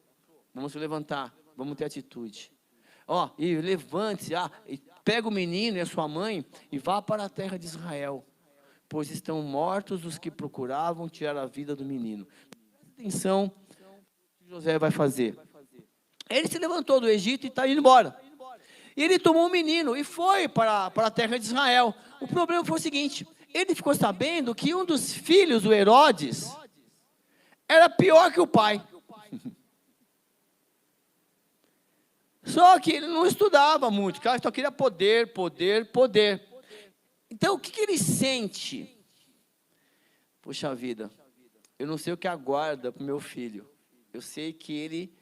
vamos se levantar, vamos ter atitude. Ó, e levante-se, e pega o menino e a sua mãe e vá para a terra de Israel, pois estão mortos os que procuravam tirar a vida do menino. Presta atenção o que José vai fazer. Ele se levantou do Egito e está indo embora. E ele tomou o menino e foi para a terra de Israel. O problema foi o seguinte, ele ficou sabendo que um dos filhos, o Herodes, era pior que o pai. Só que ele não estudava muito, o cara só queria poder, poder, poder. Então, o que ele sente? Poxa vida, eu não sei o que aguarda para o meu filho. Eu sei que ele,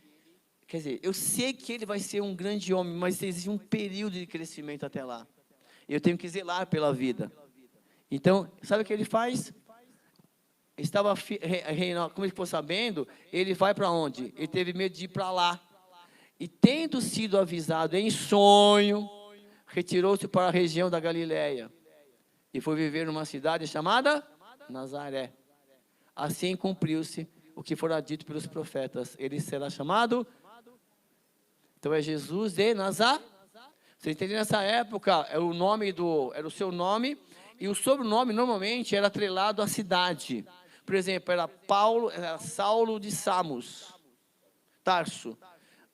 eu sei que ele vai ser um grande homem, mas existe um período de crescimento até lá. Eu tenho que zelar pela vida. Então, sabe o que ele faz? Estava reinando, como ele ficou sabendo, ele vai para onde? Ele teve medo de ir para lá. E tendo sido avisado em sonho, retirou-se para a região da Galileia. E foi viver numa cidade chamada Nazaré. Assim cumpriu-se o que fora dito pelos profetas. Ele será chamado... Então é Jesus de Nazaré. Você entende? Nessa época, era o seu nome, e o sobrenome normalmente era atrelado à cidade. Por exemplo, era Saulo de Samos, Tarso.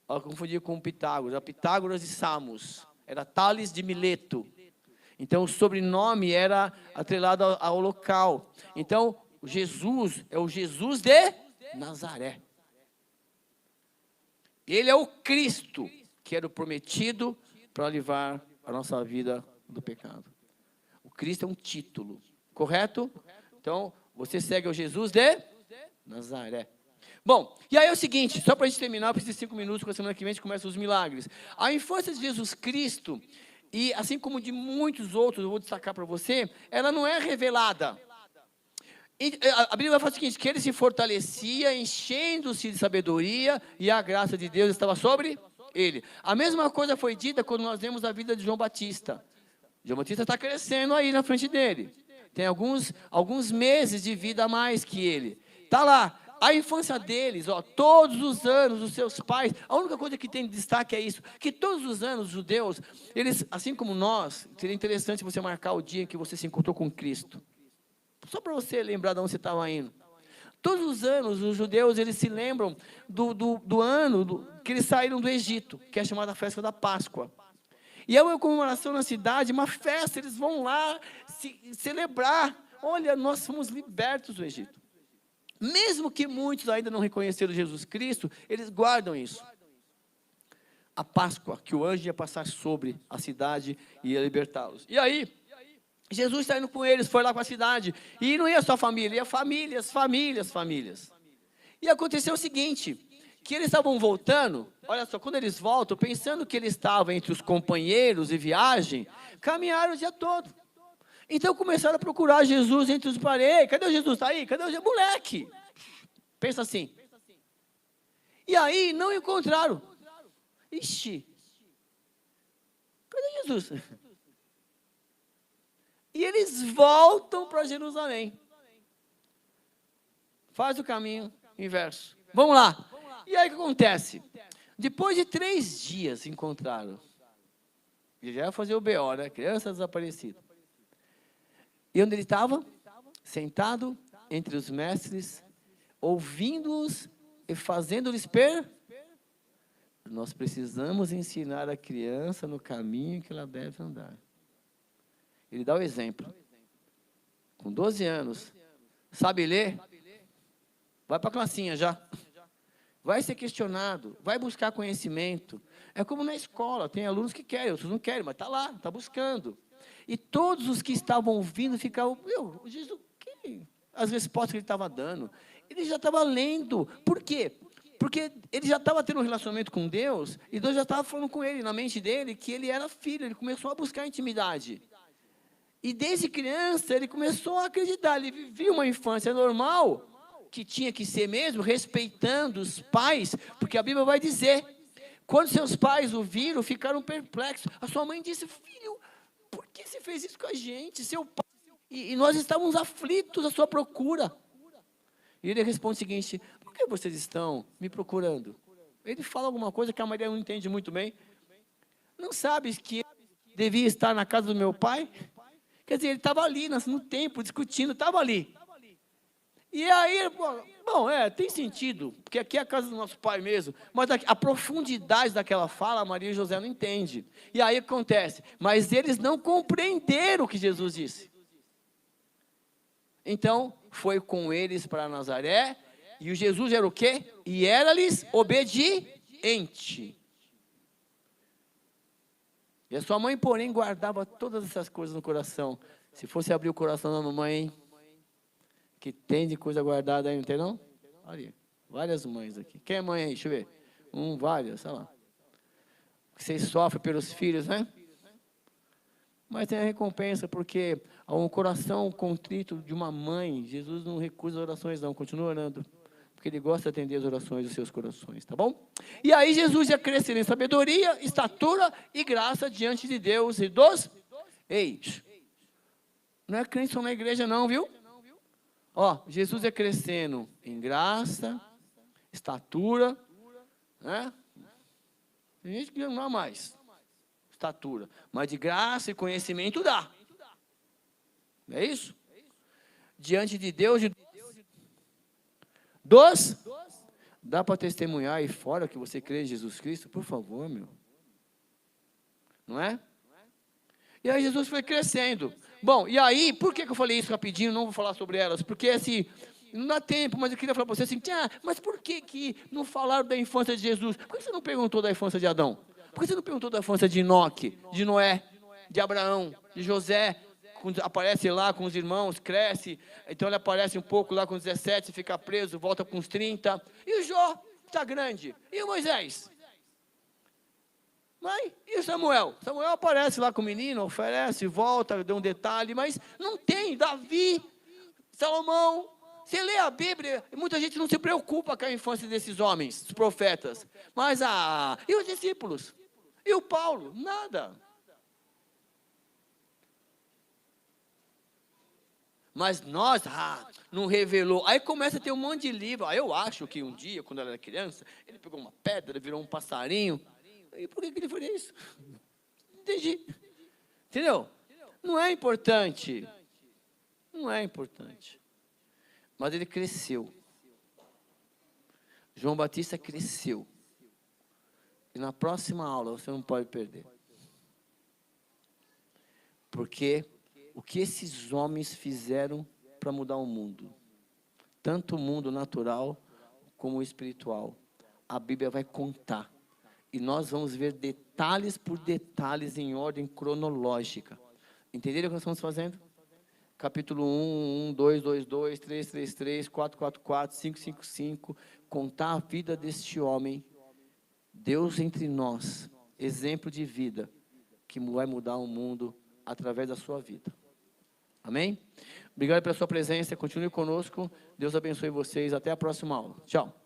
Eu confundi com Pitágoras, era Pitágoras de Samos, era Tales de Mileto. Então o sobrenome era atrelado ao local. Então Jesus é o Jesus de Nazaré. Ele é o Cristo, que era o prometido para livrar a nossa vida do pecado. O Cristo é um título, correto? Então, você segue o Jesus de Nazaré. Bom, e aí é o seguinte, só para a gente terminar, eu preciso de 5 minutos, com a semana que vem a gente começa os milagres. A infância de Jesus Cristo, e assim como de muitos outros, eu vou destacar para você, ela não é revelada. A Bíblia vai falar o seguinte, que ele se fortalecia, enchendo-se de sabedoria, e a graça de Deus estava sobre ele. A mesma coisa foi dita quando nós vemos a vida de João Batista. João Batista está crescendo aí na frente dele. Tem alguns meses de vida a mais que ele. Está lá. A infância deles, todos os anos, os seus pais, a única coisa que tem de destaque é isso, que todos os anos os judeus, eles, assim como nós, seria interessante você marcar o dia em que você se encontrou com Cristo. Só para você lembrar de onde você estava indo. Todos os anos, os judeus, eles se lembram do ano que eles saíram do Egito, que é chamada a festa da Páscoa. E é uma comemoração na cidade, uma festa, eles vão lá celebrar. Olha, nós fomos libertos do Egito. Mesmo que muitos ainda não reconheceram Jesus Cristo, eles guardam isso. A Páscoa, que o anjo ia passar sobre a cidade e ia libertá-los. E aí, Jesus está indo com eles, foi lá com a cidade. E não ia só família, ia famílias. E aconteceu o seguinte, que eles estavam voltando, olha só, quando eles voltam, pensando que eles estavam entre os companheiros de viagem, caminharam o dia todo. Então começaram a procurar Jesus entre os parentes. Cadê o Jesus? Está aí? Cadê o Jesus? Moleque! Pensa assim. E aí não encontraram. Ixi! Cadê Jesus? E eles voltam para Jerusalém. Faz o caminho inverso. Vamos lá. E aí o que acontece? Depois de 3 dias encontraram. E já ia fazer o BO, né? Criança desaparecida. E onde ele estava? Sentado entre os mestres, ouvindo-os e fazendo-lhes Nós precisamos ensinar a criança no caminho que ela deve andar. Ele dá o exemplo. Com 12 anos, sabe ler? Vai para a classinha já. Vai ser questionado, vai buscar conhecimento. É como na escola, tem alunos que querem, outros não querem, mas está lá, está buscando. E todos os que estavam ouvindo ficavam, Jesus, as respostas que ele estava dando, ele já estava lendo. Por quê? Porque ele já estava tendo um relacionamento com Deus, e Deus já estava falando com ele, na mente dele, que ele era filho, ele começou a buscar intimidade. E desde criança, ele começou a acreditar, ele vivia uma infância normal, que tinha que ser mesmo, respeitando os pais, porque a Bíblia vai dizer, quando seus pais o viram, ficaram perplexos. A sua mãe disse, filho, por que você fez isso com a gente? Seu pai, e nós estávamos aflitos à sua procura. E ele responde o seguinte: por que vocês estão me procurando? Ele fala alguma coisa que a Maria não entende muito bem. Não sabes que eu devia estar na casa do meu pai? Quer dizer, ele estava ali no templo, discutindo, estava ali. E aí, bom, tem sentido, porque aqui é a casa do nosso pai mesmo, mas a profundidade daquela fala, a Maria e José não entendem. E aí o que acontece? Mas eles não compreenderam o que Jesus disse. Então, foi com eles para Nazaré, e o Jesus era o quê? E era-lhes obediente. E a sua mãe, porém, guardava todas essas coisas no coração. Se fosse abrir o coração da mamãe, que tem de coisa guardada aí, não tem não? Olha, várias mães aqui. Quem é mãe aí? Deixa eu ver. Várias, sei lá. Vocês sofrem pelos filhos, né? Mas tem a recompensa, porque um coração contrito de uma mãe, Jesus não recusa orações não, continua orando. Porque ele gosta de atender as orações dos seus corações, tá bom? E aí Jesus ia crescer em sabedoria, estatura e graça diante de Deus e dos... Ei, não é crente só na igreja não, viu? Jesus é crescendo em graça, estatura, né? Tem gente que não há mais estatura, mas de graça e conhecimento dá. Não é isso? Diante de Deus e dos... Dá para testemunhar aí fora que você crê em Jesus Cristo? Por favor, meu. Não é? E aí Jesus foi crescendo. Bom, e aí, por que eu falei isso rapidinho? Não vou falar sobre elas, porque assim, não dá tempo, mas eu queria falar para você assim, mas por que não falaram da infância de Jesus? Por que você não perguntou da infância de Adão? Por que você não perguntou da infância de Enoque, de Noé, de Abraão, de José? Aparece lá com os irmãos, cresce, então ele aparece um pouco lá com 17, fica preso, volta com uns 30. E o Jó, está grande. E o Moisés? E o Samuel? Samuel aparece lá com o menino, oferece, volta, deu um detalhe, mas não tem. Davi, Salomão. Você lê a Bíblia, muita gente não se preocupa com a infância desses homens, os profetas. Mas e os discípulos? E o Paulo? Nada. Mas nós, não revelou. Aí começa a ter um monte de livro. Eu acho que um dia, quando eu era criança, ele pegou uma pedra, virou um passarinho. E por que ele faria isso? Entendi. Entendeu? Não é importante. Não é importante. Mas ele cresceu. João Batista cresceu. E na próxima aula você não pode perder. Porque o que esses homens fizeram para mudar o mundo, tanto o mundo natural como o espiritual, a Bíblia vai contar. E nós vamos ver detalhes por detalhes em ordem cronológica. Entenderam o que nós estamos fazendo? Capítulo 1, 1, 2, 2, 2, 3, 3, 3, 4, 4, 4, 5, 5, 5. Contar a vida deste homem. Deus entre nós. Exemplo de vida. Que vai mudar o mundo através da sua vida. Amém? Obrigado pela sua presença. Continue conosco. Deus abençoe vocês. Até a próxima aula. Tchau.